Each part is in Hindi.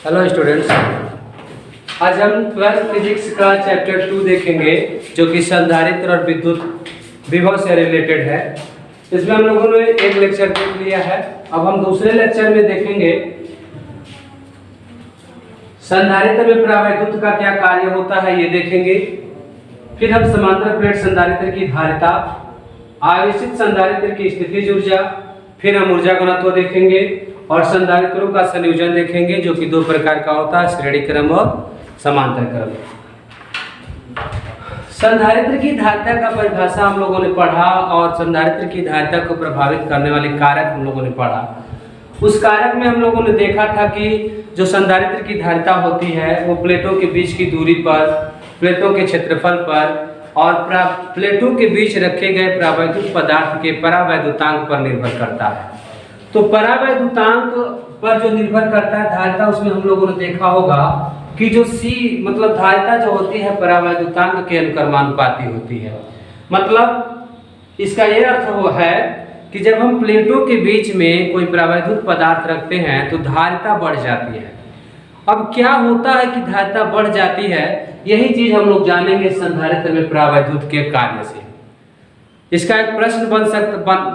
हेलो स्टूडेंट्स, आज हम 12th फिजिक्स का चैप्टर 2 देखेंगे जो कि संधारित्र और विद्युत विभव से रिलेटेड है। इसमें हम लोगों ने एक लेक्चर देख लिया है। अब हम दूसरे लेक्चर में देखेंगे संधारित्र में परावैद्युत का क्या कार्य होता है, ये देखेंगे। फिर हम समांतर प्लेट संधारित्र की धारिता, आवेशित संधारित्र की स्थितिज ऊर्जा, फिर हम ऊर्जा घनत्व देखेंगे और संधारित्रों का संयोजन देखेंगे जो कि दो प्रकार का होता है, श्रेणी क्रम और समांतर क्रम। संधारित्र की धारिता का परिभाषा हम लोगों ने पढ़ा और संधारित्र की धारिता को प्रभावित करने वाले कारक हम लोगों ने पढ़ा। उस कारक में हम लोगों ने देखा था कि जो संधारित्र की धारिता होती है वो प्लेटों के बीच की दूरी पर, प्लेटों के क्षेत्रफल पर और प्लेटों के बीच रखे गए परावैद्युत पदार्थ के परावैद्युतांक पर निर्भर करता है। तो परावैद्युतांक पर जो निर्भर करता है धारिता, उसमें हम लोगों ने देखा होगा कि जो C मतलब धारिता जो होती है परावैद्युतांक के अनुक्रमानुपाती होती है। मतलब इसका यह अर्थ वो है कि जब हम प्लेटों के बीच में कोई परावैद्युत पदार्थ रखते हैं तो धारिता बढ़ जाती है। अब क्या होता है कि धारिता बढ़ जाती है, यही चीज हम लोग जानेंगे संधारित्र में परावैद्युत के कार्य से। इसका एक प्रश्न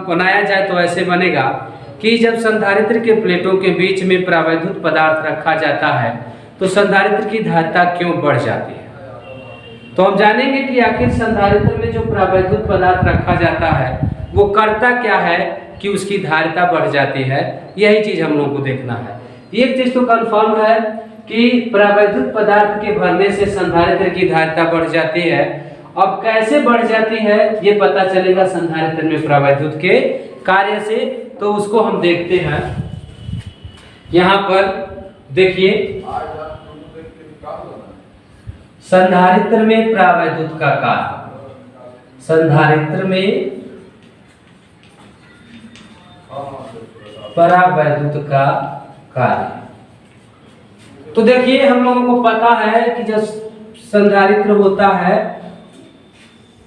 बनाया जाए तो ऐसे बनेगा कि जब संधारित्र के प्लेटों के बीच में परावैद्युत पदार्थ रखा जाता है तो संधारित्र की धारिता क्यों बढ़ जाती है। तो हम जानेंगे कि आखिर संधारित्र में जो परावैद्युत पदार्थ रखा जाता है वो करता क्या है कि उसकी धारिता बढ़ जाती है। यही चीज हम लोगों को देखना है। एक चीज तो कंफर्म है कि परावैद्युत पदार्थ के भरने से संधारित्र की धारिता बढ़ जाती है। अब कैसे बढ़ जाती है ये पता चलेगा संधारित्र में परावैद्युत के कार्य से, तो उसको हम देखते हैं। यहां पर देखिए, संधारित्र में परावैद्युत का कार्य, संधारित्र में परावैद्युत का कार्य। तो देखिए, हम लोगों को पता है कि जब संधारित्र होता है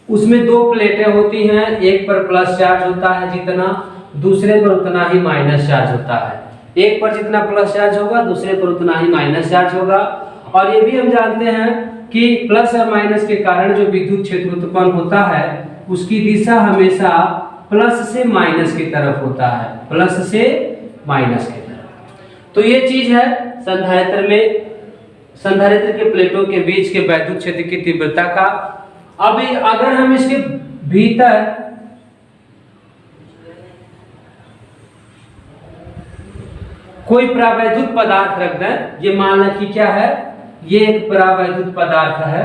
उसमें दो प्लेटें होती हैं, एक पर प्लस चार्ज होता है जितना, दूसरे पर उतना ही माइनस चार्ज होता है। एक पर जितना प्लस चार्ज होगा दूसरे पर उतना ही माइनस चार्ज होगा। और ये भी हम जानते हैं कि प्लस और माइनस के कारण जो विद्युत क्षेत्र उत्पन्न होता है उसकी दिशा हमेशा प्लस से माइनस की तरफ होता है, प्लस से माइनस की तरफ। तो ये चीज है संधारित्र में, संधारित्र के प्लेटों के बीच के वैद्युत क्षेत्र की तीव्रता का। अभी अगर हम इसके भीतर कोई परावैद्युत पदार्थ रख दें, ये मान लें कि क्या है, ये एक परावैद्युत पदार्थ है।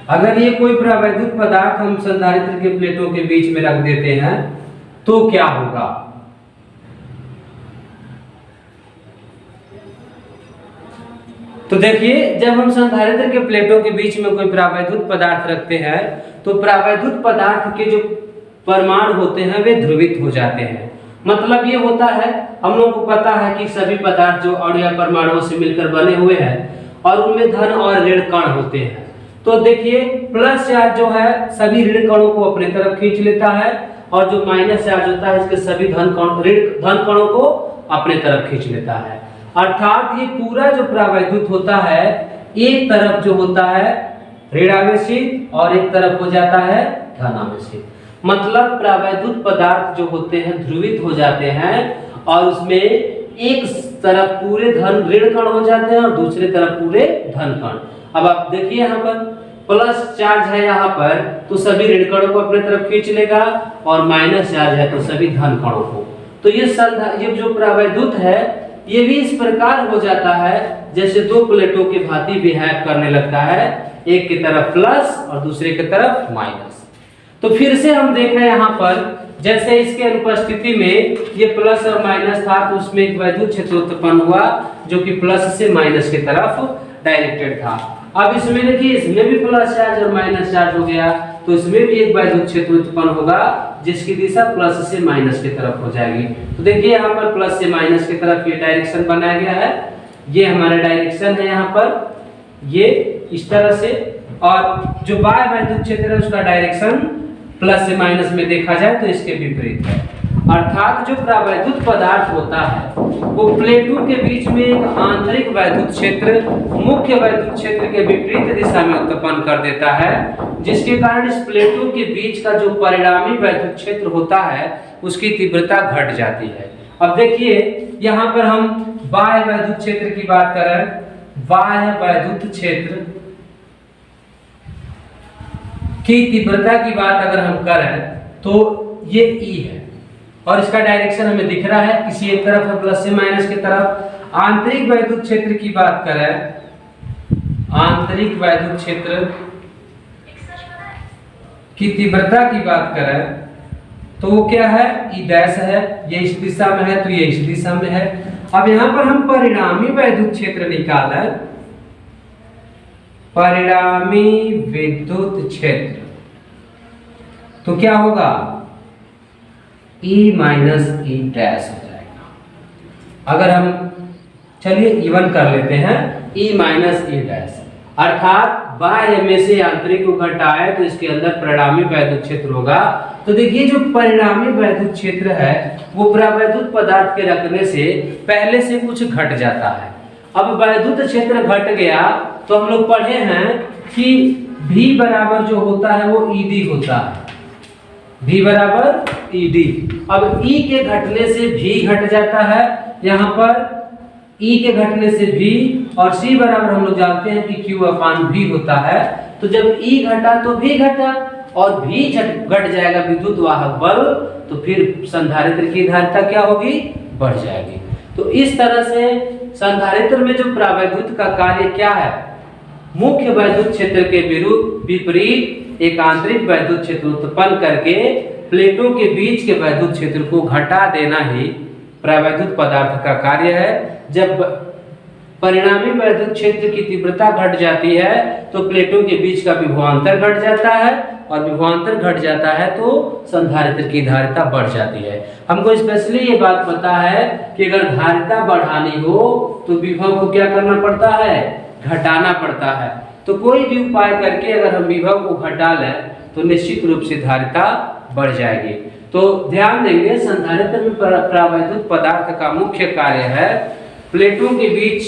अगर ये कोई परावैद्युत पदार्थ हम संधारित्र के प्लेटों के बीच में रख देते हैं तो क्या होगा। तो देखिए, जब हम संधारित्र के प्लेटों के बीच में कोई परावैद्युत पदार्थ रखते हैं तो परावैद्युत पदार्थ के जो परमाणु होते हैं वे ध्रुवित हो जाते हैं। मतलब ये होता है, हम लोगों को पता है कि सभी पदार्थ जो अणु परमाणुओं से मिलकर बने हुए हैं और उनमें धन और ऋण कण होते हैं। तो देखिए, प्लस चार्ज जो है सभी ऋण कणों को अपने तरफ खींच लेता है और जो माइनस चार्ज होता है इसके सभी धन कणों को अपने तरफ खींच लेता है। अर्थात ये पूरा जो परावैद्युत होता है एक तरफ जो होता है ऋणावेशित और एक तरफ हो जाता है धनावेशित। मतलब परावैद्युत पदार्थ जो होते हैं ध्रुवित हो जाते हैं और उसमें एक तरफ पूरे धन ऋण कण हो जाते हैं और दूसरे तरफ पूरे धन कण। अब आप देखिए, यहाँ पर प्लस चार्ज है यहाँ पर तो सभी ऋण कणों को अपने तरफ खींच लेगा और माइनस चार्ज है तो सभी धन कणों को। तो ये जो परावैद्युत है ये भी इस प्रकार हो जाता है जैसे दो प्लेटों के भांति बिहेव करने लगता है, एक की तरफ प्लस और दूसरे की तरफ माइनस। तो फिर से हम देख रहे हैं यहाँ पर जैसे इसके अनुपस्थिति में ये प्लस और माइनस था तो उसमें एक वैद्युत क्षेत्र उत्पन्न हुआ जो कि प्लस से माइनस की तरफ डायरेक्टेड था। अब इसमें देखिए, इसमें भी प्लस चार्ज और माइनस चार्ज हो गया तो इसमें भी एक वैद्युत क्षेत्र उत्पन्न होगा जिसकी दिशा प्लस से माइनस की तरफ हो जाएगी। तो देखिए, यहाँ पर प्लस से माइनस की तरफ ये डायरेक्शन बनाया गया है, ये हमारा डायरेक्शन है यहाँ पर, ये इस तरह से। और जो बाह्य वैद्युत क्षेत्र है उसका डायरेक्शन प्लस से माइनस में देखा जाए तो इसके विपरीत है। अर्थात जो प्रावैद्युत पदार्थ होता है वो प्लेटों के बीच में एक आंतरिक वैद्युत क्षेत्र मुख्य वैद्युत क्षेत्र के विपरीत दिशा में उत्पन्न कर देता है, जिसके कारण इस प्लेटों के बीच का जो परिणामी वैद्युत क्षेत्र होता है उसकी तीव्रता घट जाती है। अब देखिए यहाँ पर हम बाह्य वैद्युत क्षेत्र की बात करें, बाह्य वैद्युत क्षेत्र की तीव्रता की बात अगर हम करें तो ये E है और इसका डायरेक्शन हमें दिख रहा है, किसी एक तरफ है प्लस से माइनस की तरफ। आंतरिक वैद्युत क्षेत्र की बात करें, आंतरिक वैद्युत क्षेत्र की तीव्रता की बात करें तो वो क्या है, E डैश है, ये इस दिशा में है तो ये इस दिशा में है। अब यहां पर हम परिणामी वैद्युत क्षेत्र निकालें, परिणामी विद्युत क्षेत्र, तो क्या होगा, E माइनस E डैश हो जाएगा। अगर हम चलिए इवन कर लेते हैं, E माइनस E डैश, अर्थात बाह्य में से आंतरिक को घटाए तो इसके अंदर परिणामी वैद्युत क्षेत्र होगा। तो देखिए जो परिणामी वैद्युत क्षेत्र है वो प्रावैद्युत पदार्थ के रखने से पहले से कुछ घट जाता है। अब वैद्युत क्षेत्र घट गया तो हम लोग पढ़े हैं कि V बराबर जो होता है वो ED होता है, V बराबर ED। अब E के घटने से V घट जाता है, यहाँ पर E के घटने से V, और C बराबर हम लोग जानते हैं कि Q अपान V होता है। तो जब E घटा तो V घटा और V घट जाएगा विद्युत वाहक बल, तो फिर संधारित्र की धारिता क्या होगी, बढ़ जाएगी। तो इस तरह से संधारित्र में जो प्रावैद्युत का कार्य क्या है, मुख्य वैद्युत क्षेत्र के विपरीत एक आंतरिक वैद्युत क्षेत्र उत्पन्न करके प्लेटों के बीच के वैद्युत क्षेत्र को घटा देना ही प्रावैद्युत पदार्थ का कार्य है। जब परिणामी वैद्युत क्षेत्र की तीव्रता घट जाती है तो प्लेटों के बीच का विभवांतर घट जाता है, और विभवांतर घट जाता है तो संधारित्र की धारिता बढ़ जाती है। हमको स्पेशली ये बात पता है कि अगर धारिता बढ़ानी हो तो विभव को क्या करना पड़ता है, घटाना पड़ता है। तो कोई भी उपाय करके अगर हम विभव को घटा लें तो निश्चित रूप से धारिता बढ़ जाएगी। तो ध्यान देंगे, संधारित्र में प्रावैद्युत पदार्थ का मुख्य कार्य है प्लेटों के बीच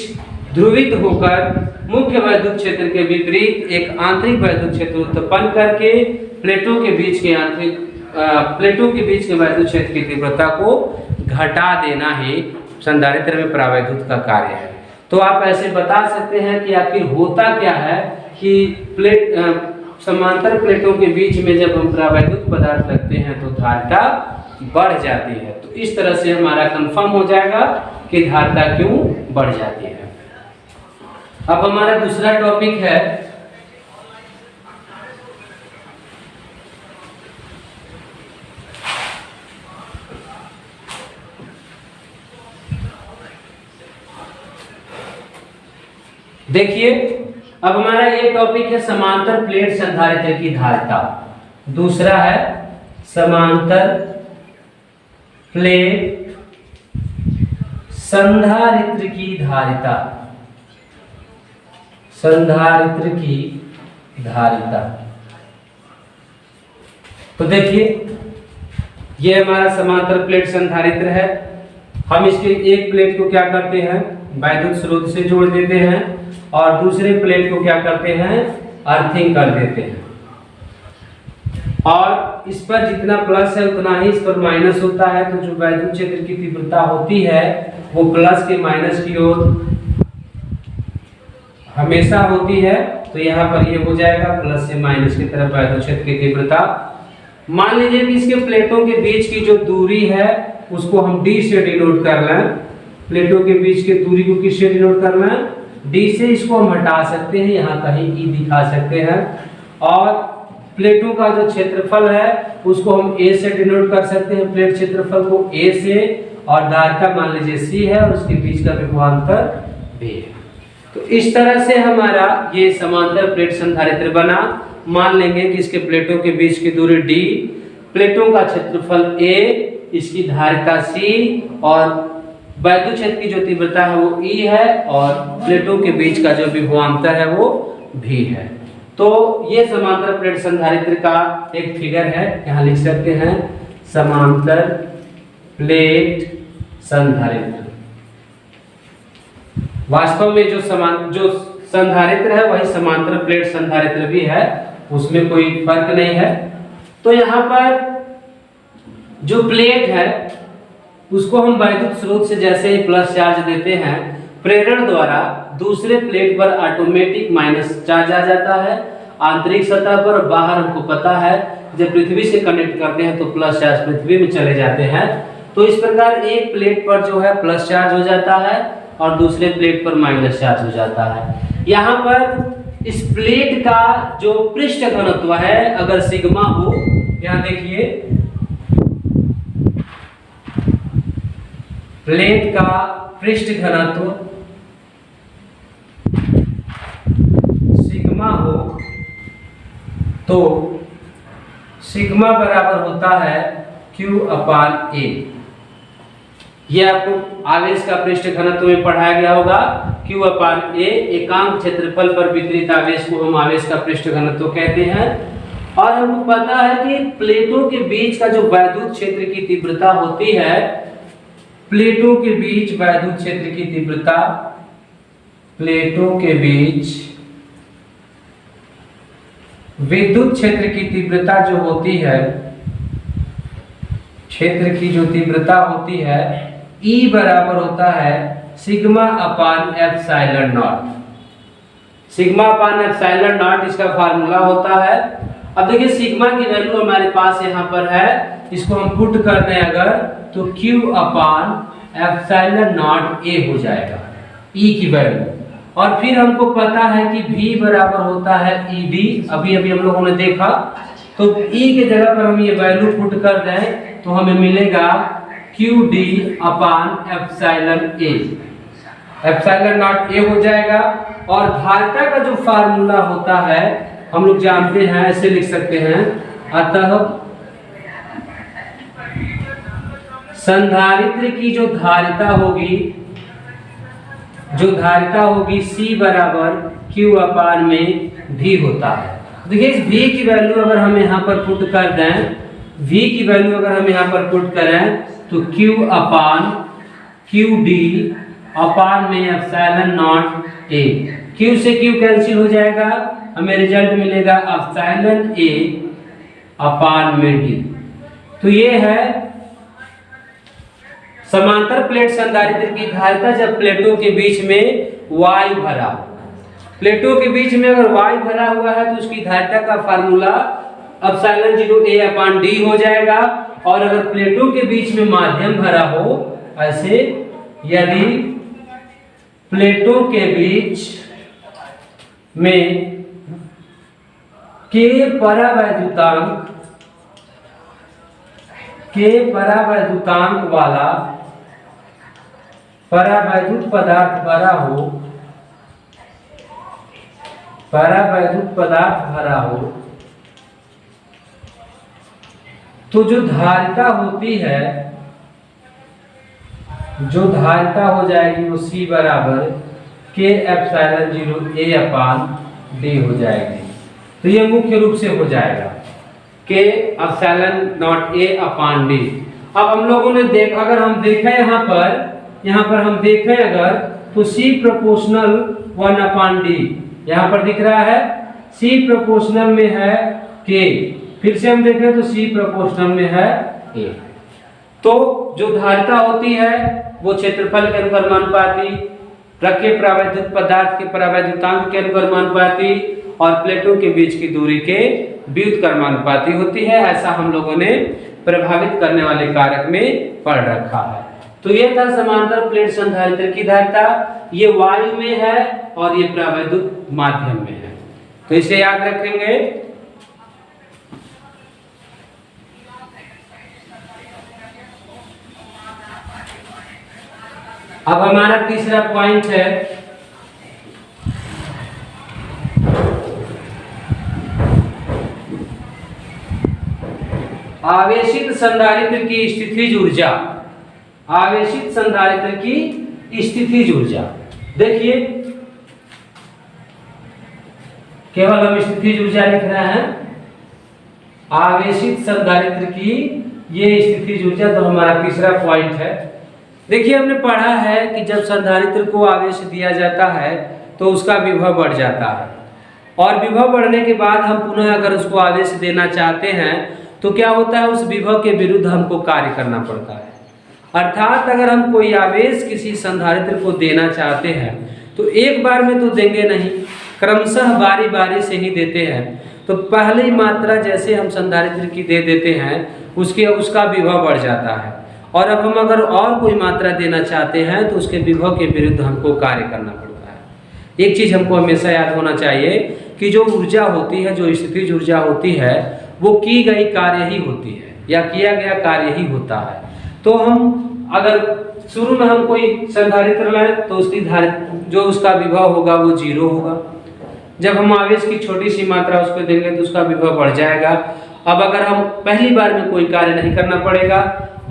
ध्रुवित होकर मुख्य वैद्युत क्षेत्र के विपरीत एक आंतरिक वैद्युत क्षेत्र उत्पन्न करके प्लेटों के बीच के वैद्युत क्षेत्र की तीव्रता को घटा देना ही संधारित्र में प्रावैद्युत का कार्य है। तो आप ऐसे बता सकते हैं कि आखिर होता क्या है कि समांतर प्लेटों के बीच में जब हम प्रावैद्युत पदार्थ रखते हैं तो धारिता बढ़ जाती है। तो इस तरह से हमारा कंफर्म हो जाएगा कि धारिता क्यों बढ़ जाती है। अब हमारा दूसरा टॉपिक है देखिए, अब हमारा ये टॉपिक है समांतर प्लेट संधारित्र की धारिता। दूसरा है समांतर प्लेट संधारित्र की धारिता, संधारित्र की धारिता। तो देखिए ये हमारा समांतर प्लेट संधारित्र है। हम इसके एक प्लेट को क्या करते हैं, वैद्युत स्रोत से जोड़ देते हैं और दूसरे प्लेट को क्या करते हैं, अर्थिंग कर देते हैं। और इस पर जितना प्लस है उतना ही इस पर माइनस होता है। तो जो वैद्युत क्षेत्र की तीव्रता होती है वो प्लस के माइनस की ओर हमेशा होती है। तो यहाँ पर ये हो जाएगा प्लस से माइनस की तरफ वैद्युत क्षेत्र की तीव्रता। मान लीजिए कि इसके प्लेटों के बीच की जो दूरी है उसको हम डी से डिनोट कर लें। प्लेटों के बीच की दूरी को किससे डिनोट कर लें, डी से। इसको हम हटा सकते हैं, यहाँ कहीं ई दिखा सकते हैं। और प्लेटों का जो क्षेत्रफल है उसको हम ए से डिनोट कर सकते हैं, प्लेट क्षेत्रफल को ए से। और धारिता मान लीजिए सी है और उसके बीच का विभवांतर बी है। तो इस तरह से हमारा ये समांतर प्लेट संधारित्र बना। मान लेंगे कि इसके प्लेटों के बीच की दूरी डी, प्लेटों का क्षेत्रफल ए, इसकी धारिता सी और वैद्युत क्षेत्र की जो तीव्रता है वो ई है और प्लेटों के बीच का जो विभवांतर है वो भी है। तो ये समांतर प्लेट संधारित्र का एक फिगर है, यहाँ लिख सकते हैं समांतर प्लेट संधारित्र। वास्तव में जो संधारित्र है वही समांतर प्लेट संधारित्र भी है, उसमें कोई फर्क नहीं है। तो यहाँ पर जो प्लेट है उसको हम वैद्युत स्रोत से जैसे ही प्लस चार्ज देते हैं, प्रेरण द्वारा दूसरे प्लेट पर ऑटोमेटिक माइनस चार्ज आ जाता है। आंतरिक सतह पर, बाहर हमको पता है जब पृथ्वी से कनेक्ट करते हैं तो प्लस चार्ज पृथ्वी में चले जाते हैं। तो इस प्रकार एक प्लेट पर जो है प्लस चार्ज हो जाता है और दूसरे प्लेट पर माइनस चार्ज हो जाता है। यहाँ पर इस प्लेट का जो पृष्ठ घनत्व है अगर सिग्मा हो, यहाँ देखिए प्लेट का पृष्ठ घनत्व सिग्मा हो तो सिग्मा बराबर होता है Q/A। यह आपको आवेश का पृष्ठ घनत्व में पढ़ाया गया होगा। Q/A एकांक क्षेत्रफल पर वितरित आवेश को हम आवेश का पृष्ठ घनत्व कहते हैं। और हमको पता है कि प्लेटों के बीच का जो वैद्युत क्षेत्र की तीव्रता होती है, प्लेटों के बीच वैद्युत क्षेत्र की तीव्रता, प्लेटों के बीच विद्युत क्षेत्र की तीव्रता जो होती है, क्षेत्र की जो तीव्रता होती है E बराबर होता है σ/ε0। σ/ε0 इसका फार्मूला होता है। अब देखिए सिग्मा की वैल्यू हमारे पास यहाँ पर है, इसको हम पुट कर दें अगर तो Q/ε0A हो जाएगा E की वैल्यू। और फिर हमको पता है कि V बराबर होता है ED, अभी हम लोगों ने देखा। तो E के जगह पर हम ये वैल्यू पुट कर दें तो हमें मिलेगा QD/ε0A, ε0A हो जाएगा। और धारिता का जो फार्मूला होता है हम लोग जानते हैं, ऐसे लिख सकते हैं, अतः संधारित्र की जो धारिता होगी C बराबर Q/V होता है। देखिए इस V की वैल्यू अगर हम यहाँ पर पुट कर दें, V की वैल्यू अगर हम यहाँ पर पुट करें तो Q/ε0A, Q से Q कैंसिल हो जाएगा, हमें रिजल्ट मिलेगा εA/D। तो ये है समांतर प्लेट संधारित्र की धारिता जब प्लेटों के बीच में वायु भरा, प्लेटों के बीच में अगर वायु भरा हुआ है तो उसकी धारिता का फार्मूला ε0A/D हो जाएगा। और अगर प्लेटों के बीच में माध्यम भरा हो, ऐसे यदि प्लेटों के बीच में के परावैद्युतांक वाला परावैद्युत पदार्थ भरा हो तो जो धारिता हो जाएगी वो C बराबर K/ε0A/D हो जाएगी। तो ये मुख्य रूप से हो जाएगा K/ε0A/D। अब हम लोगों ने अगर हम देखें यहाँ पर हम देखें अगर तो C प्रोपोर्शनल 1/D यहाँ पर दिख रहा है, C प्रोपोर्शनल में है K। फिर से हम देखें तो C प्रोपोर्शनल में है A। तो जो धारिता होती है वो क्षेत्रफल के अनुक्रमानुपाती, रखे परावैद्युत पदार्थ के परावैद्युतांक के अनुक्रमानुपाती और प्लेटों के बीच की दूरी के व्युत्क्रमानुपाती होती है। ऐसा हम लोगों ने प्रभावित करने वाले कारक में पढ़ रखा है। तो ये था समांतर प्लेट संधारित्र की धारिता, ये वायु में है और ये परावैद्युत माध्यम में है। तो इसे याद रखेंगे। अब हमारा तीसरा पॉइंट है आवेशित संधारित्र की स्थितिज ऊर्जा। आवेशित संधारित्र की स्थितिज ऊर्जा, देखिए केवल हम स्थितिज ऊर्जा लिख रहे हैं। आवेशित संधारित्र की ये स्थितिज ऊर्जा तो हमारा तीसरा पॉइंट है। देखिए हमने पढ़ा है कि जब संधारित्र को आवेश दिया जाता है तो उसका विभव बढ़ जाता है, और विभव बढ़ने के बाद हम पुनः अगर उसको आवेश देना चाहते हैं तो क्या होता है, उस विभव के विरुद्ध हमको कार्य करना पड़ता है। अर्थात अगर हम कोई आवेश किसी संधारित्र को देना चाहते हैं तो एक बार में तो देंगे नहीं, क्रमशः बारी बारी से ही देते हैं। तो पहली मात्रा जैसे हम संधारित्र की दे देते हैं उसका विभव बढ़ जाता है, और अब हम अगर और कोई मात्रा देना चाहते हैं तो उसके विभव के विरुद्ध हमको कार्य करना पड़ता है। एक चीज हमको हमेशा याद होना चाहिए कि जो ऊर्जा होती है, जो स्थितिज ऊर्जा होती है, वो की गई कार्य ही होती है या किया गया कार्य ही होता है। तो हम अगर शुरू में हम कोई संधारित्र लें तो उसकी जो उसका विभव होगा वो 0 होगा। जब हम आवेश की छोटी सी मात्रा उसको देंगे तो उसका विभव बढ़ जाएगा। अब अगर हम पहली बार में कोई कार्य नहीं करना पड़ेगा,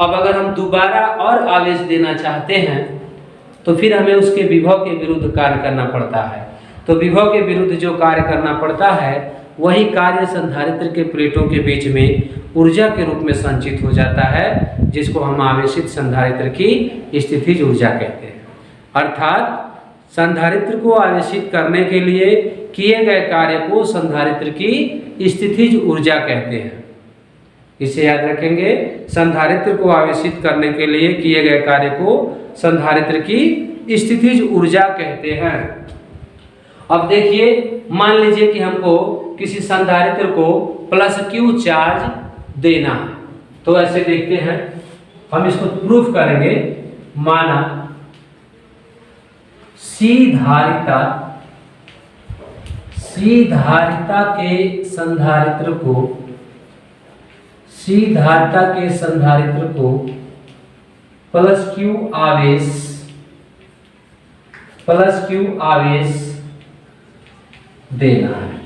अब अगर हम दोबारा और आवेश देना चाहते हैं तो फिर हमें उसके विभव के विरुद्ध कार्य करना पड़ता है। तो विभव के विरुद्ध जो कार्य करना पड़ता है वही कार्य संधारित्र के प्लेटों के बीच में ऊर्जा के रूप में संचित हो जाता है, जिसको हम आवेशित संधारित्र की स्थितिज ऊर्जा कहते हैं। अर्थात संधारित्र को आवेशित करने के लिए किए गए कार्य को संधारित्र की स्थितिज ऊर्जा कहते हैं। इसे याद रखेंगे, संधारित्र को आवेशित करने के लिए किए गए कार्य को संधारित्र की स्थितिज ऊर्जा कहते हैं। अब देखिए, मान लीजिए कि हमको किसी संधारित्र को +Q चार्ज देना है, तो ऐसे देखते हैं, हम इसको प्रूफ करेंगे। माना C धारिता के संधारित्र को +Q आवेश देना है।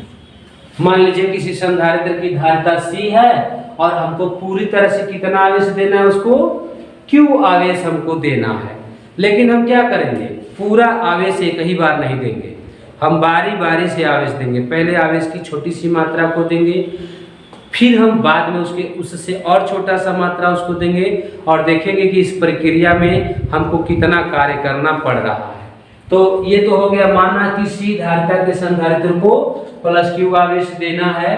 मान लीजिए किसी संधारित्र की धारिता C है और हमको पूरी तरह से कितना आवेश देना है, उसको Q आवेश हमको देना है। लेकिन हम क्या करेंगे, पूरा आवेश एक ही बार नहीं देंगे, हम बारी बारी से आवेश देंगे। पहले आवेश की छोटी सी मात्रा को देंगे, फिर हम बाद में उससे और छोटा सा मात्रा उसको देंगे, और देखेंगे कि इस प्रक्रिया में हमको कितना कार्य करना पड़ रहा है। तो ये तो हो गया, माना कि C धारिता के संधारित्र को +Q आवेश देना है।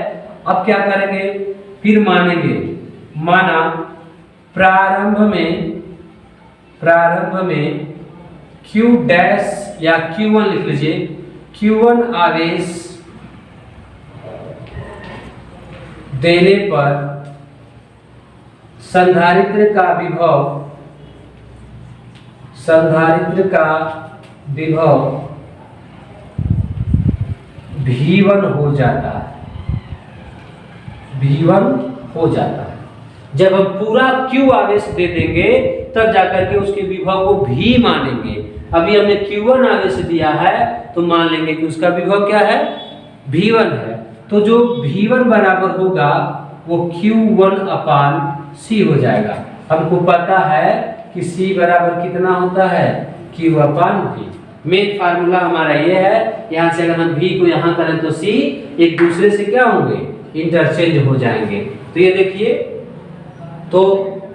अब क्या करेंगे, फिर मानेंगे, माना प्रारंभ में Q डैश या Q1 लिख लीजिए, Q1 आवेश देने पर संधारित्र का विभव V1 हो जाता है। जब हम पूरा Q आवेश दे देंगे तब जाकर के उसके विभव को V मानेंगे। अभी हमने Q1 आवेश दिया है तो मान लेंगे कि उसका विभव क्या है, V1 है। तो जो V1 बराबर होगा वो Q1/C हो जाएगा। हमको पता है कि C बराबर कितना होता है, Q/V। मेन फार्मूला हमारा ये है। यहाँ से अगर हम V को यहाँ करें तो C एक दूसरे से क्या होंगे, इंटरचेंज हो जाएंगे। तो ये देखिए, तो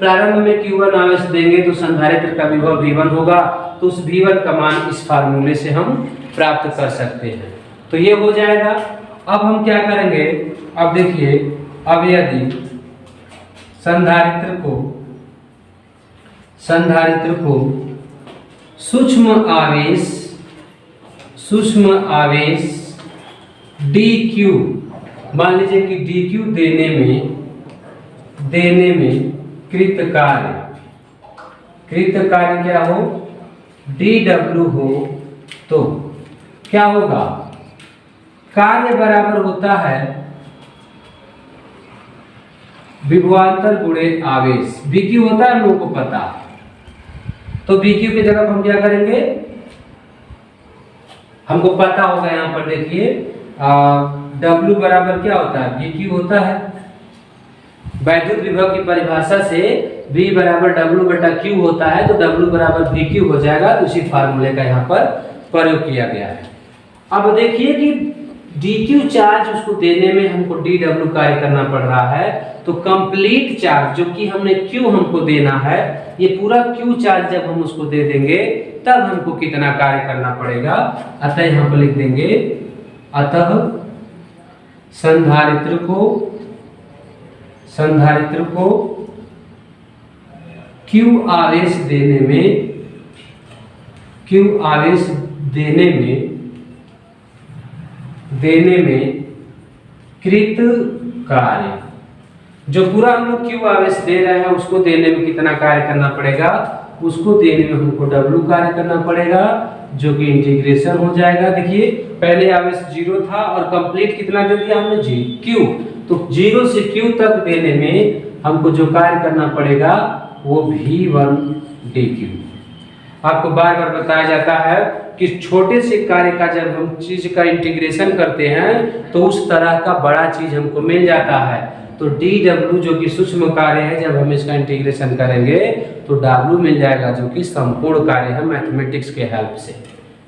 प्रारंभ में Q1 आवेश देंगे तो संधारित्र का विभव V1 होगा, तो उस V1 का मान इस फार्मूले से हम प्राप्त कर सकते हैं। तो ये हो जाएगा। अब हम क्या करेंगे, अब देखिए, अब यदि संधारित्र को सूक्ष्म आवेश dq, मान लीजिए कि dq देने में कृत कार्य क्या हो, dw हो, तो क्या होगा, कार्य बराबर होता है विभवांतर गुणे आवेश। VQ होता है हम लोगों को पता, तो VQ की जगह हम क्या करेंगे, हमको पता होगा, यहाँ पर देखिए W बराबर क्या होता है, VQ होता है। वैद्युत विभव की परिभाषा से V बराबर W/Q होता है, तो W बराबर VQ हो जाएगा। उसी फार्मूले का यहाँ पर प्रयोग किया गया है। अब देखिए कि dq चार्ज उसको देने में हमको dw कार्य करना पड़ रहा है, तो कंप्लीट चार्ज जो कि हमने q हमको देना है, ये पूरा q चार्ज जब हम उसको दे देंगे तब हमको कितना कार्य करना पड़ेगा। अतः यहाँ पर लिख देंगे, अतः संधारित्र को q आवेश देने में कृत कार्य, जो पूरा हम लोग q आवेश दे रहे हैं उसको देने में कितना कार्य करना पड़ेगा, उसको देने में हमको w कार्य करना पड़ेगा, जो कि इंटीग्रेशन हो जाएगा। देखिए पहले आवेश 0 था और कंप्लीट कितना दे दिया हमने q, तो 0 से q तक देने में हमको जो कार्य करना पड़ेगा वो v1 dq। आपको बार बार बताया जाता है कि छोटे से कार्य का जब हम चीज का इंटीग्रेशन करते हैं तो उस तरह का बड़ा चीज हमको मिल जाता है। तो dw जो कि सूक्ष्म कार्य है, जब हम इसका इंटीग्रेशन करेंगे तो w मिल जाएगा जो कि संपूर्ण कार्य है मैथमेटिक्स के हेल्प से।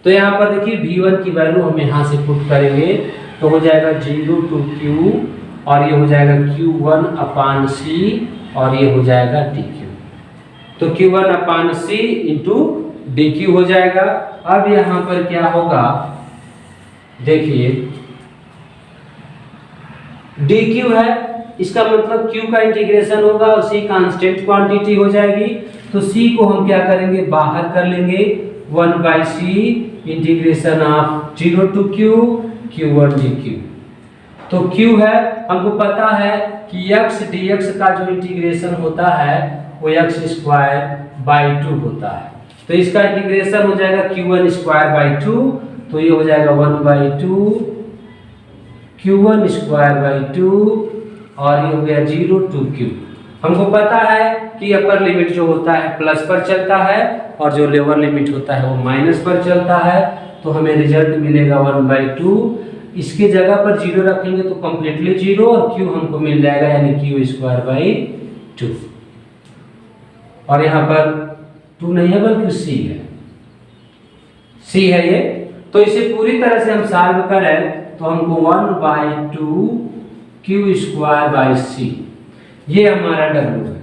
तो यहाँ पर देखिए v1 की वैल्यू हम यहाँ से पुट करेंगे तो हो जाएगा 0 to q, और ये हो जाएगा q1/c, और ये हो जाएगा dq। तो q1/c इंटू dq हो जाएगा। अब यहाँ पर क्या होगा, देखिए dq है, इसका मतलब q का इंटीग्रेशन होगा और c कांस्टेंट क्वांटिटी हो जाएगी। तो c को हम क्या करेंगे, बाहर कर लेंगे, 1/c integration of 0 to q q1 dq। तो q है, हमको पता है कि x dx का जो इंटीग्रेशन होता है वो x²/2 होता है, तो इसका इंटीग्रेशन हो जाएगा q1²/2, तो ये हो जाएगा 1/2 q1²/2, और ये हो गया 0 to q। हमको पता है कि अपर लिमिट जो होता है प्लस पर चलता है और जो लोअर लिमिट होता है वो माइनस पर चलता है, तो हमें रिजल्ट मिलेगा 1/2। इसके जगह पर 0 रखेंगे तो कंप्लीटली 0, और q हमको मिल जाएगा यानी q²/2, और यहाँ पर 2 नहीं है बल्कि c है, c है ये। तो इसे पूरी तरह से हम सॉल्व करें तो हमको 1/2 q²/c ये हमारा w है।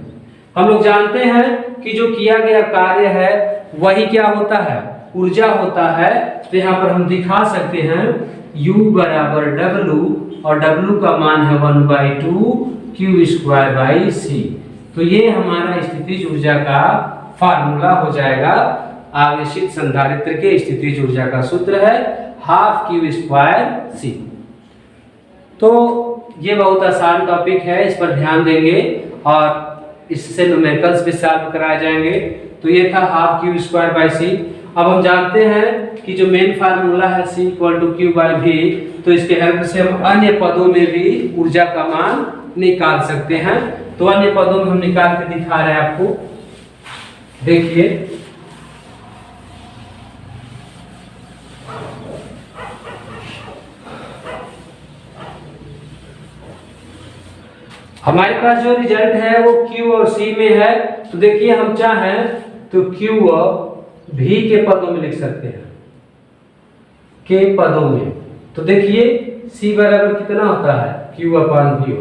हम लोग जानते हैं कि जो किया गया कार्य है वही क्या होता है, ऊर्जा होता है। तो यहाँ पर हम दिखा सकते हैं u बराबर w, और w का मान है 1/2 q²/c। तो ये हमारा स्थितिज ऊर्जा का फार्मूला हो जाएगा। आवेशित संधारित्र के स्थितिज ऊर्जा का सूत्र है 12q²c। तो ये बहुत आसान टॉपिक है, इस पर ध्यान देंगे और इससे न्यूमेरिकल्स भी सॉल्व कराए जाएंगे। तो ये था 12q²/c। अब हम जानते हैं कि जो मेन फार्मूला है c = q/v, तो इसके हेल्प से हम अन्य पदों में भी ऊर्जा का मान निकाल सकते हैं। तो अन्य पदों में हम निकाल के दिखा रहे हैं आपको, देखिए हमारे पास जो रिजल्ट है वो q और c में है। तो देखिए हम चाहें तो q और v के पदों में लिख सकते हैं, के पदों में। तो देखिए c बराबर कितना होता है, q/v होता है।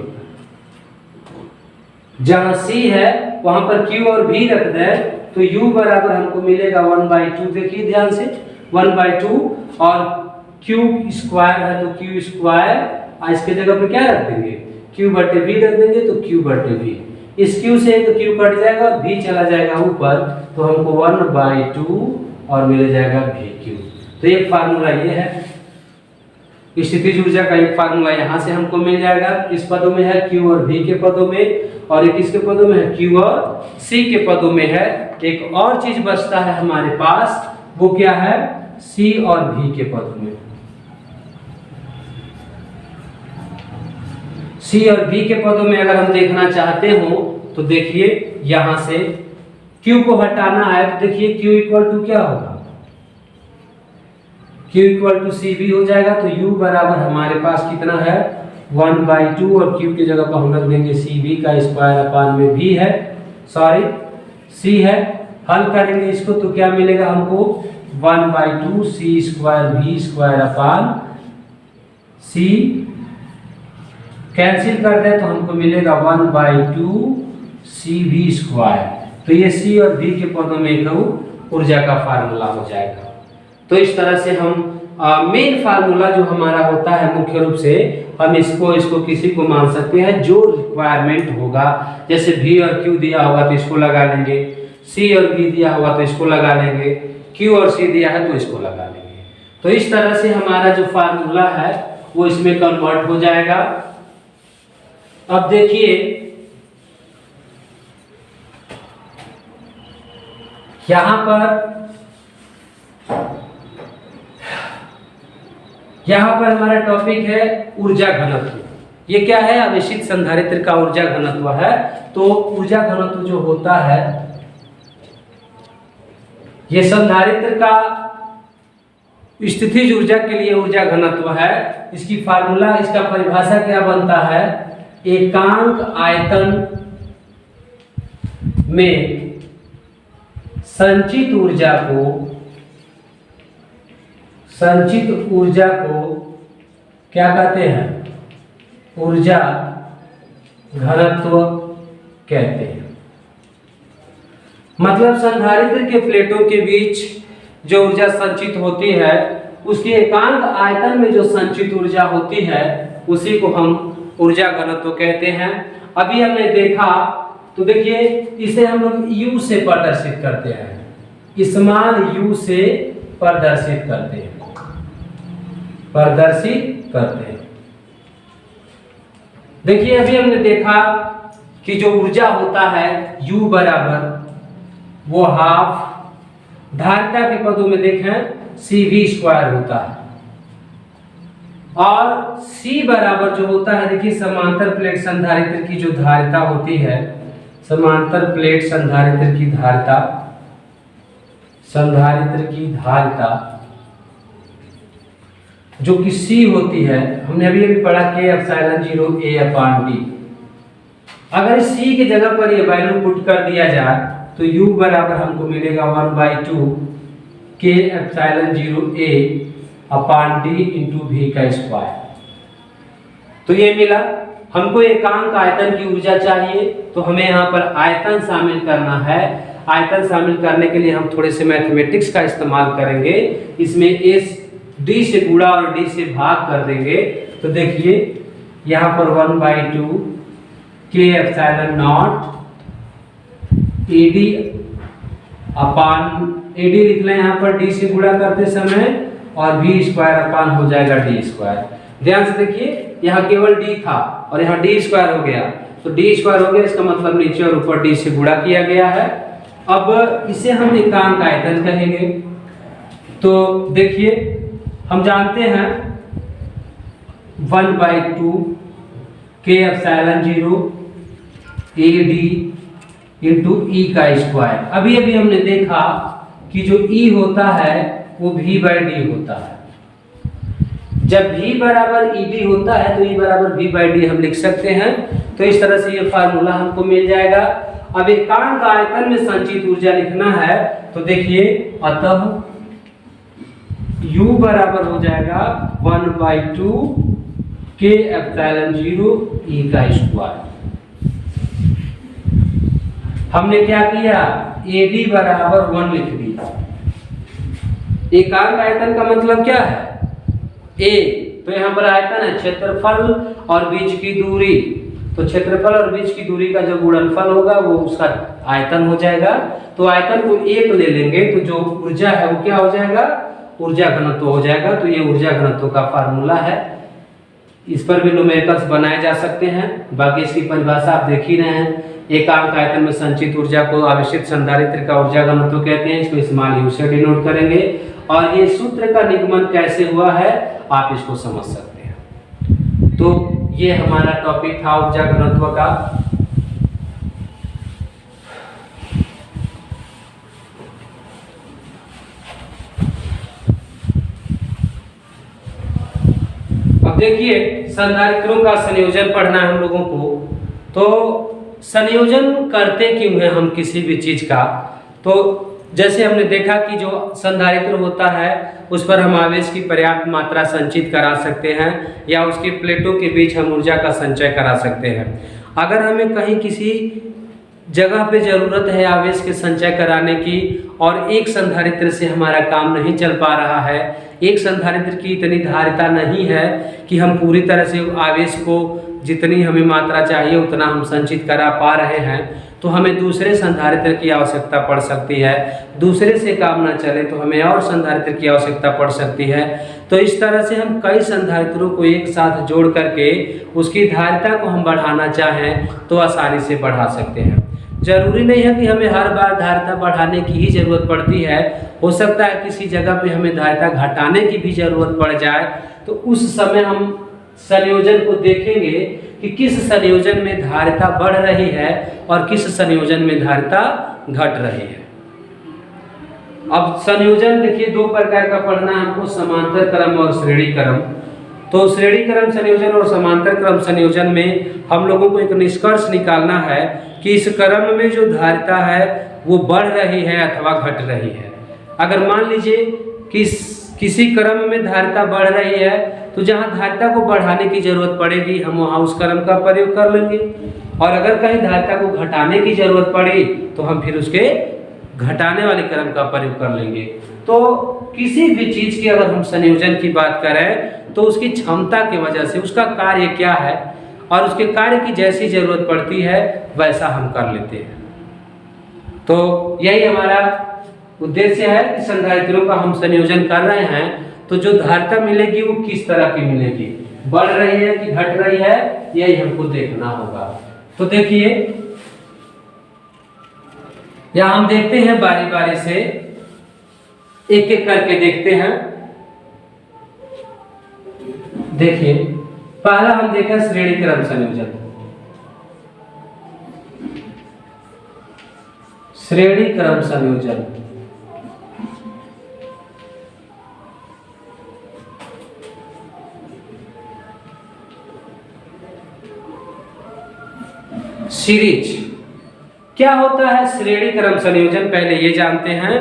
जहां c है वहां पर q और v रख दें तो u बराबर हमको मिलेगा 1/2। देखिए ध्यान से 1/2, और q² है तो q², इसके जगह पर क्या रख देंगे, q/v रख देंगे, तो q/v। इस q से एक q कट जाएगा और v चला जाएगा ऊपर, तो हमको 1/2 और मिल जाएगा vq। तो एक फार्मूला ये है, स्थितिज ऊर्जा का एक फार्मूला यहाँ से हमको मिल जाएगा। किस पदों में है, q और v के पदों में, और एक किसके पदों में है, q और c के पदों में है। एक और चीज बचता है हमारे पास, वो क्या है, c और v के पदों में। c और v के पदों में अगर हम देखना चाहते हो तो देखिए यहां से q को हटाना है, तो देखिए q = क्या होगा, q = cv हो जाएगा। तो u बराबर हमारे पास कितना है, 1/2, और q की जगह पर हम रख देंगे cv² है, सॉरी c है। हल करेंगे इसको तो क्या मिलेगा हमको, 1/2 c² v² C कैंसिल कर दे तो हमको मिलेगा 1/2 CV²। तो ये C और V के पदों में एक ऊर्जा का फार्मूला हो जाएगा। तो इस तरह से हम मेन फार्मूला जो हमारा होता है मुख्य रूप से हम इसको किसी को मान सकते हैं जो रिक्वायरमेंट होगा। जैसे V और Q दिया होगा तो इसको लगा लेंगे, C और V दिया होगा तो इसको लगा लेंगे, Q और C दिया है तो इसको लगा लेंगे। तो इस तरह से हमारा जो फार्मूला है वो इसमें कन्वर्ट हो जाएगा। अब देखिए यहां पर हमारा टॉपिक है ऊर्जा घनत्व। ये क्या है? आवेशित संधारित्र का ऊर्जा घनत्व है। तो ऊर्जा घनत्व जो होता है ये संधारित्र का स्थितिज ऊर्जा के लिए ऊर्जा घनत्व है। इसकी फार्मूला, इसका परिभाषा क्या बनता है? एकांक आयतन में संचित ऊर्जा को क्या कहते हैं? ऊर्जा घनत्व कहते हैं। मतलब संधारित्र के प्लेटों के बीच जो ऊर्जा संचित होती है उसके एकांक आयतन में जो संचित ऊर्जा होती है उसी को हम ऊर्जा घनत्व कहते हैं। अभी हमने देखा तो देखिए इसे हम लोग U से प्रदर्शित करते हैं, स्मॉल u से प्रदर्शित करते हैं। देखिए अभी हमने देखा कि जो ऊर्जा होता है U बराबर वो हाफ धारिता के पदों में देखें CV² होता है और C बराबर जो होता है देखिए समांतर प्लेट संधारित्र की जो धारिता होती है, समांतर प्लेट संधारित्र की धारिता जो कि C होती है, हमने अभी पढ़ा K∪0A/d। अगर C की जगह पर ये वैल्यू पुट कर दिया जाए तो U बराबर हमको मिलेगा 1/2 K∪0A/d × V²। तो ये मिला। हमको एकांक आयतन की ऊर्जा चाहिए तो हमें यहाँ पर आयतन शामिल करना है। आयतन शामिल करने के लिए हम थोड़े से मैथमेटिक्स का इस्तेमाल करेंगे। इसमें S D से गुणा और D से भाग कर देंगे। तो देखिए यहाँ पर 1/2 K∪0 AD लिख लें यहाँ पर D से गुणा करते समय और V² हो जाएगा D²। ध्यान से देखिए यहाँ केवल D था और यहाँ D² हो गया। तो D² हो गया, इसका मतलब नीचे और ऊपर D से गुणा किया गया है। अब इसे हम एकांक आयतन कहेंगे। तो देखिए हम जानते हैं 1/2 K∪0 AD × E²। अभी हमने देखा कि जो E होता है वो V/D होता है। जब V बराबर ED होता है तो E बराबर V/D हम लिख सकते हैं। तो इस तरह से ये फार्मूला हमको मिल जाएगा। अब एकांक आयतन में संचित ऊर्जा लिखना है तो देखिए अतः U बराबर हो जाएगा 1/2 K∪0 E²। हमने क्या किया? AD बराबर 1 लिख दिया। एकांक आयतन का मतलब क्या है? A। तो यहाँ पर आयतन है क्षेत्रफल और बीच की दूरी। तो क्षेत्रफल और बीच की दूरी का जो गुणनफल होगा वो उसका आयतन हो जाएगा। तो आयतन को 1 ले लेंगे तो जो ऊर्जा है वो क्या हो जाएगा? ऊर्जा घनत्व हो जाएगा। तो ये ऊर्जा घनत्व का फार्मूला है। इस पर भी न्यूमेरिकल्स बनाए जा सकते हैं। बाकी इसकी परिभाषा आप देख ही रहे हैं। एकांक आयतन में संचित ऊर्जा को आवेशित संधारित्र का ऊर्जा घनत्व कहते हैं। इसको स्मॉल u से डिनोट करेंगे। और ये सूत्र का निगमन कैसे हुआ है आप इसको समझ सकते हैं। तो ये हमारा टॉपिक था ऊर्जा घनत्व का। अब देखिए संधारित्रों का संयोजन पढ़ना है हम लोगों को। तो संयोजन करते क्यों है हम किसी भी चीज का? तो जैसे हमने देखा कि जो संधारित्र होता है उस पर हम आवेश की पर्याप्त मात्रा संचित करा सकते हैं या उसकी प्लेटों के बीच हम ऊर्जा का संचय करा सकते हैं। अगर हमें कहीं किसी जगह पे ज़रूरत है आवेश के संचय कराने की और एक संधारित्र से हमारा काम नहीं चल पा रहा है, एक संधारित्र की इतनी धारिता नहीं है कि हम पूरी तरह से आवेश को जितनी हमें मात्रा चाहिए उतना हम संचित करा पा रहे हैं, तो हमें दूसरे संधारित्र की आवश्यकता पड़ सकती है। दूसरे से काम न चले तो हमें और संधारित्र की आवश्यकता पड़ सकती है। तो इस तरह से हम कई संधारित्रों को एक साथ जोड़ करके उसकी धारिता को हम बढ़ाना चाहें तो आसानी से बढ़ा सकते हैं। जरूरी नहीं है कि हमें हर बार धारिता बढ़ाने की ही ज़रूरत पड़ती है। हो सकता है किसी जगह पे हमें धारिता घटाने की भी ज़रूरत पड़ जाए, तो उस समय हम संयोजन को देखेंगे कि किस संयोजन में धारिता बढ़ रही है और किस संयोजन में धारिता घट रही है। अब संयोजन देखिए दो प्रकार का पढ़ना है हमको, समांतर क्रम और श्रेणी क्रम। तो श्रेणी क्रम संयोजन और समांतर क्रम संयोजन में हम लोगों को एक निष्कर्ष निकालना है कि इस क्रम में जो धारिता है वो बढ़ रही है अथवा घट रही है। अगर मान लीजिए कि किसी क्रम में धारिता बढ़ रही है तो जहाँ धारिता को बढ़ाने की जरूरत पड़ेगी हम वहाँ उस क्रम का प्रयोग कर लेंगे, और अगर कहीं धारिता को घटाने की जरूरत पड़ी तो हम फिर उसके घटाने वाले क्रम का प्रयोग कर लेंगे। तो किसी भी चीज़ की अगर हम संयोजन की बात करें तो उसकी क्षमता की वजह से उसका कार्य क्या है और उसके कार्य की जैसी जरूरत पड़ती है वैसा हम कर लेते हैं। तो यही हमारा उद्देश्य है कि संधारित्रों का हम संयोजन कर रहे हैं तो जो धारिता मिलेगी वो किस तरह की मिलेगी, बढ़ रही है कि घट रही है, यही हमको देखना होगा। तो देखिए यहाँ हम देखते हैं बारी बारी से एक एक करके देखते हैं। देखिए पहला हम देखा श्रेणी क्रम संयोजन। श्रेणी क्रम संयोजन सीरीज क्या होता है? श्रेणी क्रम संयोजन पहले ये जानते हैं।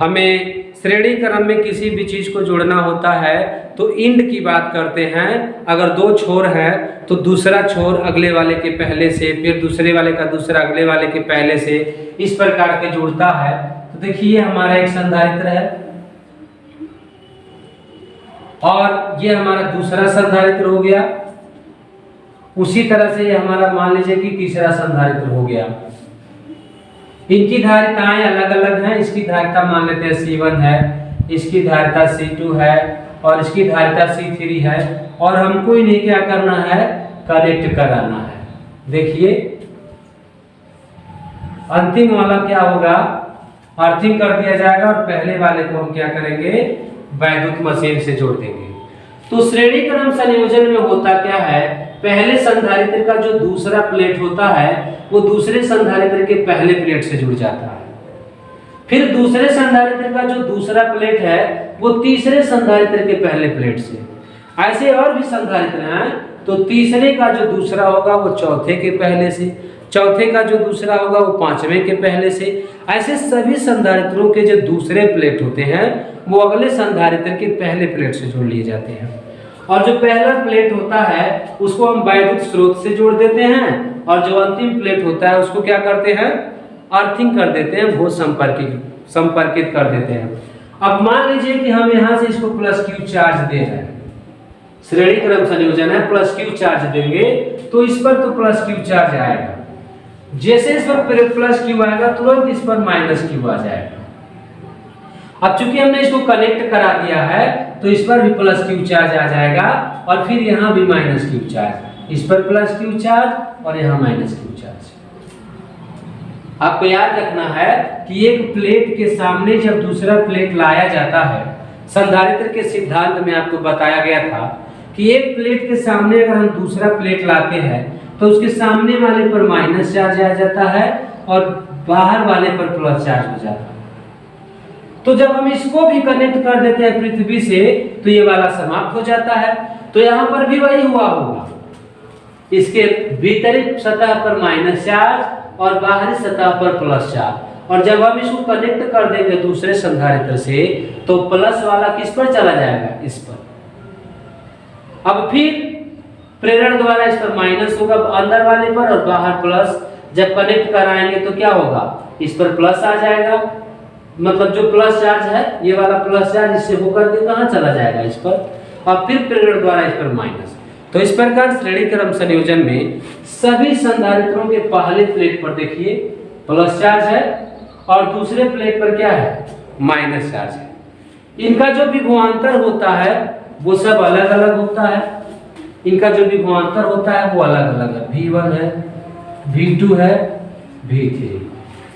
हमें श्रेणी क्रम में किसी भी चीज को जोड़ना होता है तो इंड की बात करते हैं। अगर दो छोर है तो दूसरा छोर अगले वाले के पहले से, फिर दूसरे वाले का दूसरा अगले वाले के पहले से, इस प्रकार के जुड़ता है। तो देखिए हमारा एक संधारित्र है और ये हमारा दूसरा संधारित्र हो गया। उसी तरह से ये हमारा मान लीजिए कि तीसरा संधारित्र हो गया। इनकी धारिताएं अलग अलग हैं। इसकी धारिता मान लेते हैं C1 है, इसकी धारिता C2 है और इसकी धारिता C3 है, और हमको इन्हें क्या करना है? कनेक्ट कराना है। देखिए अंतिम वाला क्या होगा? अर्थिंग कर दिया जाएगा और पहले वाले को हम क्या करेंगे? वैद्युत मशीन से जोड़ देंगे। तो श्रेणी क्रम संयोजन में होता क्या है? पहले संधारित्र का जो दूसरा प्लेट होता है वो दूसरे संधारित्र के पहले प्लेट से जुड़ जाता है। फिर दूसरे संधारित्र का जो दूसरा प्लेट है वो तीसरे संधारित्र के पहले प्लेट से। ऐसे और भी संधारित्र हैं, तो तीसरे का जो दूसरा होगा वो चौथे के पहले से, चौथे का जो दूसरा होगा वो पांचवें के पहले से। ऐसे सभी संधारित्रों के जो दूसरे प्लेट होते हैं वो अगले संधारित्र के पहले प्लेट से जोड़ लिए जाते हैं। और जो पहला प्लेट होता है उसको हम वैद्युत स्रोत से जोड़ देते हैं, और जो अंतिम प्लेट होता है उसको क्या करते हैं? अर्थिंग कर देते हैं, वो संपर्कित कर देते हैं। अब मान लीजिए कि हम यहाँ से इसको +Q चार्ज दे रहे हैं। श्रेणी क्रम संयोजन है, +Q चार्ज देंगे तो इस पर तो +Q चार्ज आएगा। जैसे इस पर +Q आएगा तुरंत इस पर -Q आ जाएगा। अब चूंकि हमने इसको कनेक्ट करा दिया है तो इस पर भी +Q चार्ज आ जाएगा और फिर यहाँ भी -Q चार्ज, इस पर +Q चार्ज और यहाँ -Q चार्ज। आपको याद रखना है कि एक प्लेट के सामने जब दूसरा प्लेट लाया जाता है, संधारित्र के सिद्धांत में आपको बताया गया था कि एक प्लेट के सामने अगर हम दूसरा प्लेट लाते हैं तो उसके सामने वाले पर माइनस चार्ज आ जाता है और बाहर वाले पर प्लस चार्ज हो जाता है। तो जब हम इसको भी कनेक्ट कर देते हैं पृथ्वी से तो ये वाला समाप्त हो जाता है। तो यहाँ पर भी वही हुआ होगा, इसके भीतरी सतह पर माइनस चार्ज और बाहरी सतह पर प्लस चार्ज। और जब हम इसको कनेक्ट कर देंगे दूसरे संधारित्र से तो प्लस वाला किस पर चला जाएगा, इस पर। अब फिर प्रेरण द्वारा इस पर माइनस होगा अंदर वाले पर और बाहर प्लस। जब कनेक्ट कराएंगे तो क्या होगा, इस पर प्लस आ जाएगा, मतलब जो प्लस चार्ज है ये वाला प्लस चार्ज इससे होकर के कहाँ चला जाएगा, इस पर, और फिर प्रेरण द्वारा इस पर माइनस। तो इस प्रकार श्रेणी क्रम संयोजन में सभी संधारित्रों के पहले प्लेट पर देखिए प्लस चार्ज है और दूसरे प्लेट पर क्या है, माइनस चार्ज है। इनका जो विभवांतर होता है वो सब अलग अलग होता है, इनका जो विभवांतर होता है वो अलग अलग है, V1 है, V2 है, V3।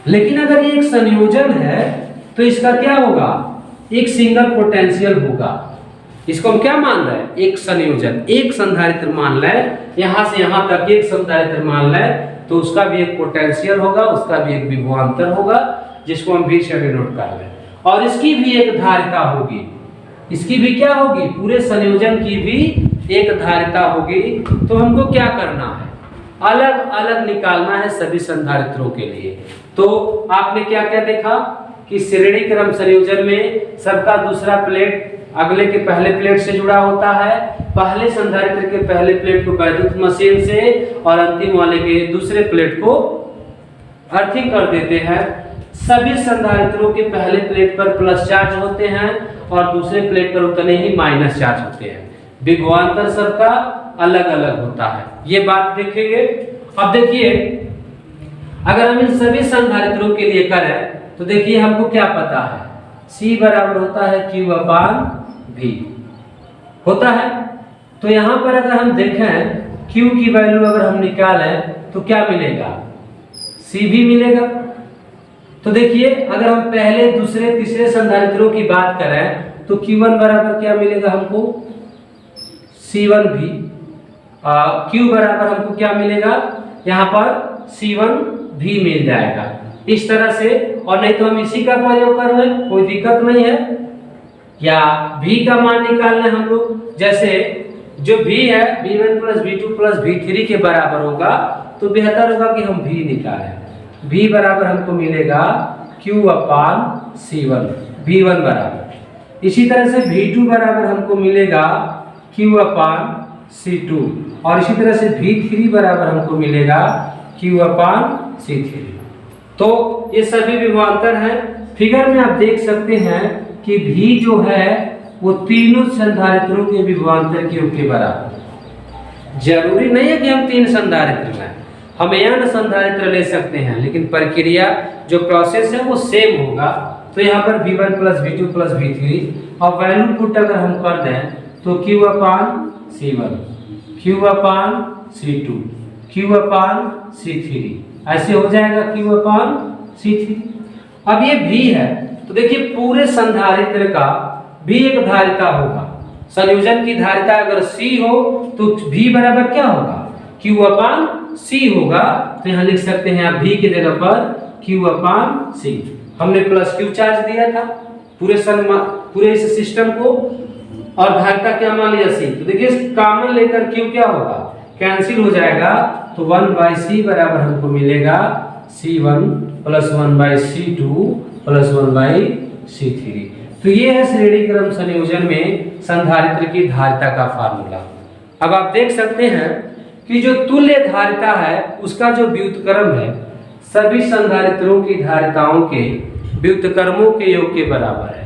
लेकिन अगर ये एक संयोजन है तो इसका क्या होगा, एक सिंगल पोटेंशियल होगा। इसको हम क्या मान रहे हैं, एक संयोजन, एक संधारित्र मान लें, यहां से यहां तक एक संधारित्र मान लें तो उसका भी एक पोटेंशियल होगा, उसका भी एक विभवांतर होगा जिसको हम V से डिनोट कर लें, और इसकी भी एक धारिता होगी, इसकी भी क्या होगी, पूरे संयोजन की भी एक धारिता होगी। तो हमको क्या करना है, अलग अलग निकालना है सभी संधारित्रों के लिए। तो आपने क्या क्या देखा कि श्रेणी क्रम संयोजन में सबका दूसरा प्लेट अगले के पहले प्लेट से जुड़ा होता है, पहले संधारित्र के पहले प्लेट को वैद्युत मशीन से और अंतिम वाले के दूसरे प्लेट को अर्थिंग कर देते हैं। सभी संधारित्रों के पहले प्लेट पर प्लस चार्ज होते हैं और दूसरे प्लेट पर उतने ही माइनस चार्ज होते हैं। विभवांतर सबका अलग अलग होता है, ये बात देखेंगे। अब देखिए अगर हम इन सभी संधारित्रों के लिए करें तो देखिए हमको क्या पता है, C बराबर होता है Q/V होता है। तो यहाँ पर अगर हम देखें Q की वैल्यू अगर हम निकालें तो क्या मिलेगा, C भी मिलेगा। तो देखिए अगर हम पहले दूसरे तीसरे संधारित्रों की बात करें तो Q1 बराबर क्या मिलेगा हमको, C1V। Q बराबर हमको क्या मिलेगा, यहाँ पर C1V मिल जाएगा इस तरह से। और नहीं तो हम इसी का प्रयोग कर लें, कोई दिक्कत नहीं है, या V का मान निकालना हम लोग, जैसे जो V है V1 plus V2 plus V3 के बराबर होगा तो बेहतर होगा कि हम V निकालें। V बराबर हमको मिलेगा Q/C1, V1 बराबर। इसी तरह से V2 बराबर हमको मिलेगा Q/C2 और इसी तरह से V3 बराबर हमको मिलेगा Q/C3। तो ये सभी विभवांतर हैं। फिगर में आप देख सकते हैं कि V जो है वो तीनों संधारित्रों के विभवांतर के बराबर। जरूरी नहीं है कि हम तीन संधारित्र लें, हम n संधारित्र ले सकते हैं, लेकिन प्रक्रिया जो प्रोसेस है वो सेम होगा। तो यहाँ पर V1 plus V2 plus V3 और वैल्यू पुट अगर हम कर दें तो Q/C1, Q/C2, Q/C3 ऐसे हो जाएगा Q/C3। अब ये V है तो देखिए पूरे संधारित्र का भी एक धारिता होगा। संयोजन की धारिता अगर C हो तो V बराबर क्या होगा, Q/C होगा। तो यहाँ लिख सकते हैं आप V की जगह पर Q/C। हमने प्लस Q चार्ज दिया था पूरे इस सिस्टम को और धारिता क्या मान लिया C। तो देखिए कॉमन लेकर Q क्या होगा, कैंसिल हो जाएगा। तो 1/C बराबर हमको मिलेगा C1 plus 1/C2 plus 1/C3। तो ये है श्रेणी क्रम संयोजन में संधारित्र की धारिता का फार्मूला। अब आप देख सकते हैं कि जो तुल्य धारिता है उसका जो व्युत्क्रम है सभी संधारित्रों की धारिताओं के व्युत्क्रमों के योग के बराबर है।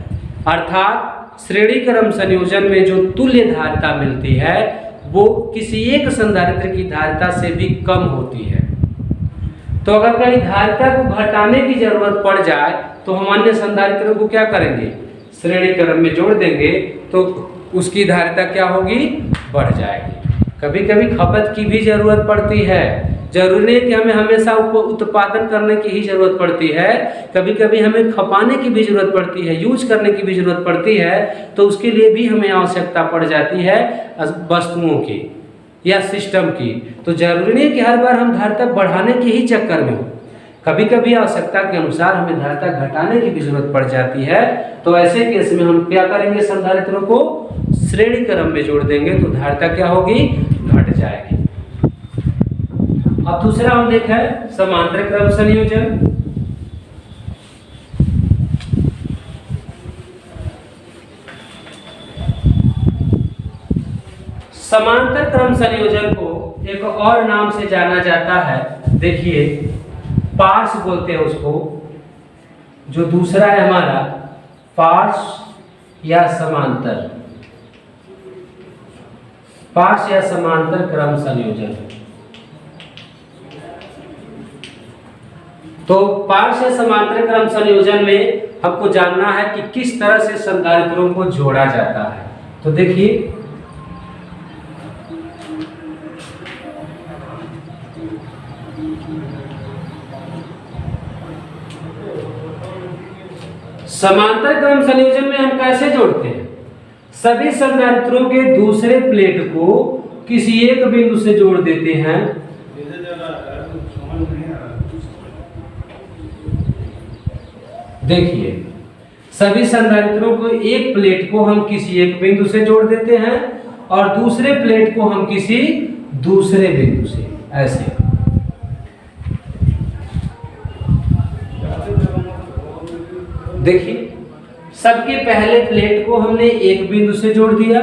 अर्थात श्रेणी क्रम संयोजन में जो तुल्य धारिता मिलती है वो किसी एक संधारित्र की धारिता से भी कम होती है। तो अगर कहीं धारिता को घटाने की जरूरत पड़ जाए तो हम अन्य संधारित्रों को क्या करेंगे, श्रेणी क्रम में जोड़ देंगे तो उसकी धारिता क्या होगी, बढ़ जाएगी। कभी कभी खपत की भी जरूरत पड़ती है, जरूरी नहीं कि हमें हमेशा उत्पादन करने की ही जरूरत पड़ती है, कभी कभी हमें खपाने की भी जरूरत पड़ती है, यूज करने की भी जरूरत पड़ती है। तो उसके लिए भी हमें आवश्यकता पड़ जाती है वस्तुओं की या सिस्टम की। तो जरूरी नहीं कि हर बार हम धारिता बढ़ाने के ही चक्कर में हो, कभी कभी आवश्यकता के अनुसार हमें धारिता घटाने की भी जरूरत पड़ जाती है। तो ऐसे केस में हम क्या करेंगे, संधारित्रों को श्रेणी क्रम में जोड़ देंगे तो धारिता क्या होगी, घट जाएगी। अब दूसरा हम देखें समांतर क्रम संयोजन। समांतर क्रम संयोजन को एक और नाम से जाना जाता है, देखिए पार्श्व बोलते हैं उसको। जो दूसरा है हमारा पार्श्व या समांतर, पार्श्व या समांतर क्रम संयोजन। तो पार्श्व या समांतर क्रम संयोजन में हमको जानना है कि किस तरह से संधारित्रों को जोड़ा जाता है। तो देखिए समांतर क्रम संयोजन में हम कैसे जोड़ते हैं? सभी संधारित्रों के दूसरे प्लेट को किसी एक बिंदु से जोड़ देते हैं। देखिए सभी संधारित्रों को एक प्लेट को हम किसी एक बिंदु से जोड़ देते हैं और दूसरे प्लेट को हम किसी दूसरे बिंदु से, ऐसे। देखिए सबके पहले प्लेट को हमने एक बिंदु से जोड़ दिया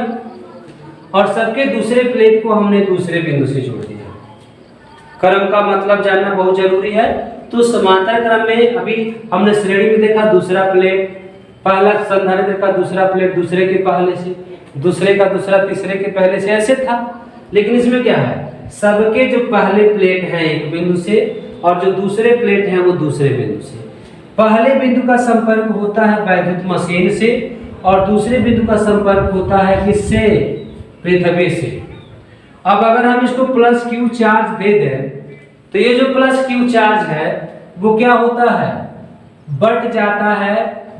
और सबके दूसरे प्लेट को हमने दूसरे बिंदु से जोड़ दिया। क्रम का मतलब जानना बहुत जरूरी है। तो समांतर क्रम में अभी हमने श्रेणी में देखा, दूसरा प्लेट पहला संधारित्र का दूसरा प्लेट दूसरे के पहले से, दूसरे का दूसरा तीसरे के पहले से, ऐसे था। लेकिन इसमें क्या है, सबके जो पहले प्लेट हैं एक बिंदु से और जो दूसरे प्लेट हैं वो दूसरे बिंदु से। पहले बिंदु का संपर्क होता है वैद्युत मशीन से और दूसरे बिंदु का संपर्क होता है किससे, पृथ्वी से। अब अगर हम इसको प्लस क्यू चार्ज दे दें तो ये जो प्लस क्यू चार्ज है वो क्या होता है, बट जाता है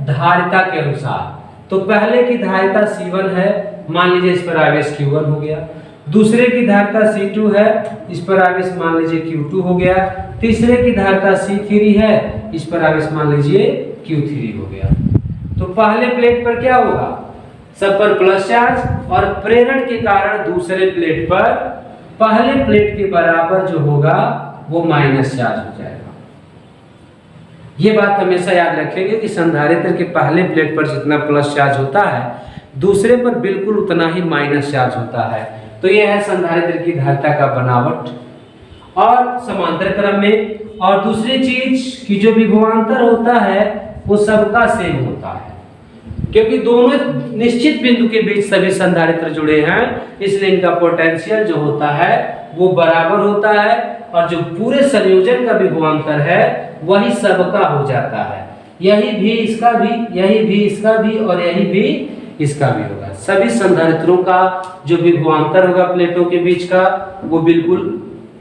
धारिता के अनुसार। तो पहले की धारिता C1 है, मान लीजिए इस पर आवेश Q1 हो गया। दूसरे की धारिता C2 है, इस पर आवेश मान लीजिए Q2 हो गया। तीसरे की धारिता C3 है, इस पर आवेश मान लीजिए Q3 हो गया। तो पहले प्लेट पर क्या होगा, सब पर प्लस चार्ज और प्रेरण के कारण दूसरे प्लेट पर पहले प्लेट के बराबर जो होगा वो माइनस चार्ज हो जाएगा। ये बात हमेशा याद रखेंगे कि संधारित्र के पहले प्लेट पर जितना प्लस चार्ज होता है दूसरे पर बिल्कुल उतना ही माइनस चार्ज होता है। तो यह है संधारित्र की धारिता का बनावट और समांतर क्रम में। और दूसरी चीज कि जो विभवांतर होता है वो सबका सेम होता है, क्योंकि दोनों निश्चित बिंदु के बीच सभी संधारित्र जुड़े हैं, इसलिए इनका पोटेंशियल जो होता है वो बराबर होता है और जो पूरे संयोजन का विभवांतर है वही सबका हो जाता है। यही भी इसका भी, यही भी इसका भी और यही भी इसका भी होगा। सभी संधारित्रों का जो विभवांतर होगा प्लेटों के बीच का वो बिल्कुल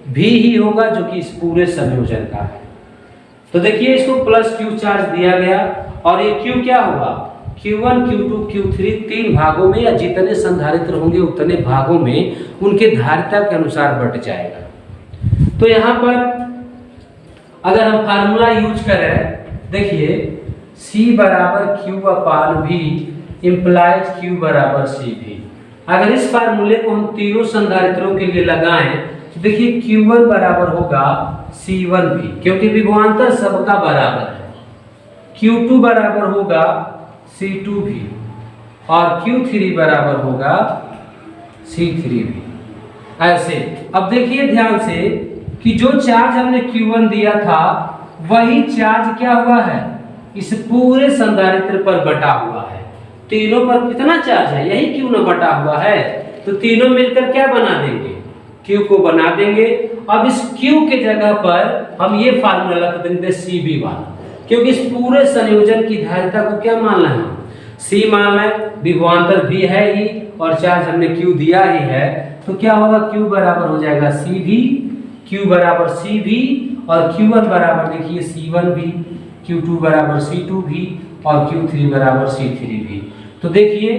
भी ही होगा जो कि इस पूरे संयोजन का है। तो देखिए इसको प्लस क्यू चार्ज दिया गया और ये क्यू क्या होगा, Q1, Q2, Q3 तीन भागों में या जितने संधारित्र होंगे उतने भागों में उनके धारिता के अनुसार बट जाएगा। तो यहाँ पर अगर हम फार्मूला यूज करें, देखिए C बराबर Q/V इम्प्लाइज Q बराबर CV। अगर इस फार्मूले को हम तीनों संधारित्रों के लिए लगाएं तो देखिए Q1 बराबर होगा C1V, क्योंकि विभवांतर सबका बराबर है। Q2 बराबर होगा C2V और Q3 बराबर होगा C3V। ऐसे अब देखिए ध्यान से कि जो चार्ज हमने Q1 दिया था वही चार्ज क्या हुआ है, इस पूरे संधारित्र पर बटा हुआ है। तीनों पर कितना चार्ज है, यही Q न बटा हुआ है, तो तीनों मिलकर क्या बना देंगे, Q को बना देंगे। अब इस Q के जगह पर हम ये फार्मूला लगा देंगे CV वाला, क्योंकि इस पूरे संयोजन की धारिता को क्या मानना है, C मानना है, विभवांतर भी है ही और चार्ज हमने Q दिया ही है। तो क्या होगा, Q बराबर हो जाएगा CV, Q बराबर CV और Q1 बराबर देखिए C1V, Q2 बराबर C2V और Q3 बराबर C3V। तो देखिए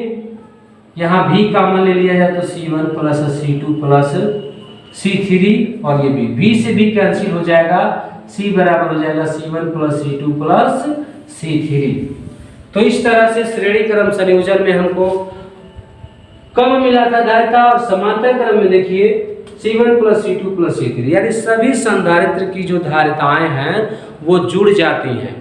यहाँ भी कॉमन ले लिया जाए तो C1 plus C2 plus C3 और ये भी से भी कैंसिल हो जाएगा, C बराबर हो जाएगा C1 plus C2 plus C3। तो इस तरह से श्रेणी क्रम संयोजन में हमको कम मिला था धारिता और समांतर क्रम में देखिए C1 plus C2 plus C3, यानी सभी संधारित्र की जो धारिताएं हैं वो जुड़ जाती हैं।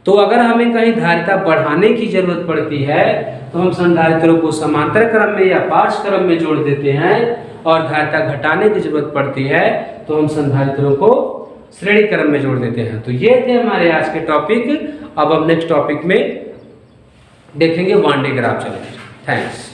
तो अगर हमें कहीं धारिता बढ़ाने की जरूरत पड़ती है तो हम संधारित्रों को समांतर क्रम में या पार्श्व क्रम में जोड़ देते हैं और धारिता घटाने की जरूरत पड़ती है तो हम संधारित्रों को श्रेणी क्रम में जोड़ देते हैं। तो ये थे हमारे आज के टॉपिक। अब नेक्स्ट टॉपिक में देखेंगे वन डे ग्राफ। चलिए, थैंक्स।